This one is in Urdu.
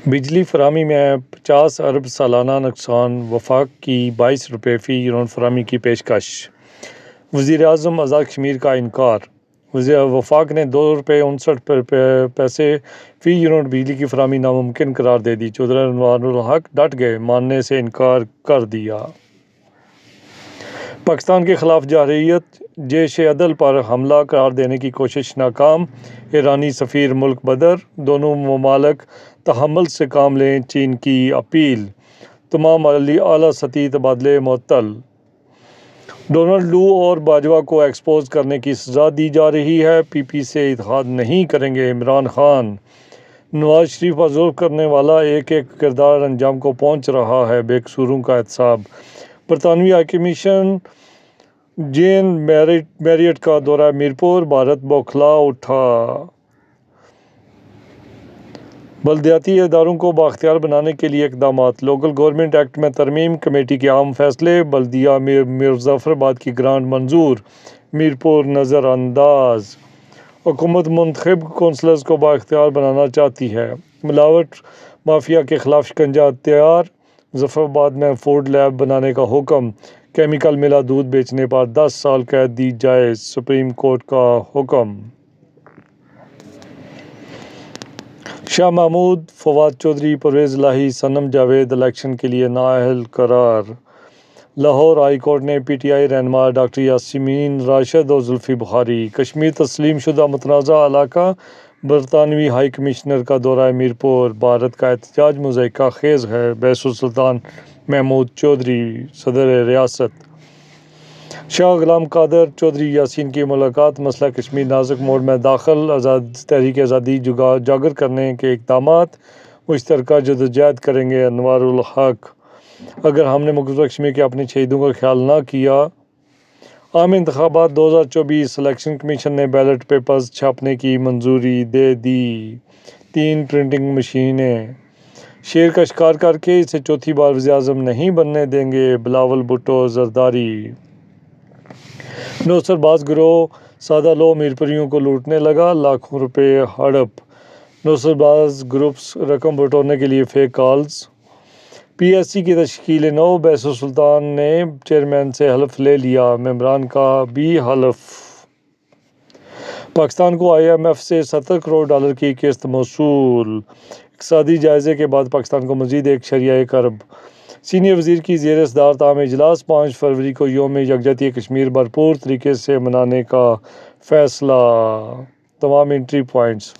بجلی فراہمی میں 50 ارب سالانہ نقصان، وفاق کی 22 روپے فی یونٹ فراہمی کی پیشکش۔ وزیر اعظم آزاد کشمیر کا انکار۔ وفاق نے 2 روپے 59 پیسے فی یونٹ بجلی کی فراہمی ناممکن قرار دے دی۔ چودھری انوار الحق ڈٹ گئے، ماننے سے انکار کر دیا۔ پاکستان کے خلاف جارحیت، جیش عدل پر حملہ قرار دینے کی کوشش ناکام۔ ایرانی سفیر ملک بدر، دونوں ممالک تحمل سے کام لیں، چین کی اپیل۔ تمام اعلیٰ سطحی تبادلے معطل۔ ڈونلڈ لو اور باجوہ کو ایکسپوز کرنے کی سزا دی جا رہی ہے۔ پی پی سے اتحاد نہیں کریں گے عمران خان۔ نواز شریف پر ظلم کرنے والا ایک ایک کردار انجام کو پہنچ رہا ہے، بے قصوروں کا احتساب۔ برطانوی ہائی کمیشن جین میریٹ کا دورہ میرپور، بھارت بوکھلا اٹھا۔ بلدیاتی اداروں کو بااختیار بنانے کے لیے اقدامات۔ لوکل گورنمنٹ ایکٹ میں ترمیم، کمیٹی کے عام فیصلے۔ بلدیہ مظفرآباد کی گرانٹ منظور، میرپور نظر انداز۔ حکومت منتخب کونسلرز کو بااختیار بنانا چاہتی ہے۔ ملاوٹ مافیا کے خلاف شکنجہ تیار، مظفرآباد میں فوڈ لیب بنانے کا حکم۔ کیمیکل ملا دودھ بیچنے پر 10 سال قید دی جائے، سپریم کورٹ کا حکم۔ شاہ محمود، فواد چودھری، پرویز الہی، صنم جاوید الیکشن کے لیے نااہل قرار۔ لاہور ہائی کورٹ نے پی ٹی آئی رہنما ڈاکٹر یاسمین راشد اور زلفی بخاری۔ کشمیر تسلیم شدہ متنازع علاقہ، برطانوی ہائی کمشنر کا دورہ میرپور۔ بھارت کا احتجاج مضحکہ خیز ہے، بیس السلطان محمود چودھری، صدر ریاست۔ شاہ غلام قادر چودھری یاسین کی ملاقات، مسئلہ کشمیر نازک موڑ میں داخل۔ تحریک آزادی اجاگر کرنے کے اقدامات، مشترکہ جدوجہد کریں گے انوار الحق۔ اگر ہم نے مقبوضہ کشمیر کے اپنے شہیدوں کا خیال نہ کیا۔ عام انتخابات 2024، الیکشن کمیشن نے بیلٹ پیپرز چھاپنے کی منظوری دے دی۔ 3 پرنٹنگ مشینیں۔ شیر کا شکار کر کے اسے چوتھی بار وزیر اعظم نہیں بننے دیں گے، بلاول بھٹو زرداری۔ نوسر باز گروہ سادہ لوح میرپوریوں کو لوٹنے لگا، لاکھوں روپے ہڑپ۔ نوسر باز گروپس رقم بٹورنے کے لیے fake calls. P S C کی تشکیل نو، بیس السلطان نے چیئرمین سے حلف لے لیا، ممبران کا بھی حلف۔ پاکستان کو آئی ایم ایف سے $70 کروڑ کی قسط موصول۔ اقتصادی جائزے کے بعد پاکستان کو مزید 1.1 ارب۔ سینئر وزیر کی زیر صدارت عام اجلاس، 5 فروری کو یوم یکجہتی کشمیر بھرپور طریقے سے منانے کا فیصلہ۔ تمام انٹری پوائنٹس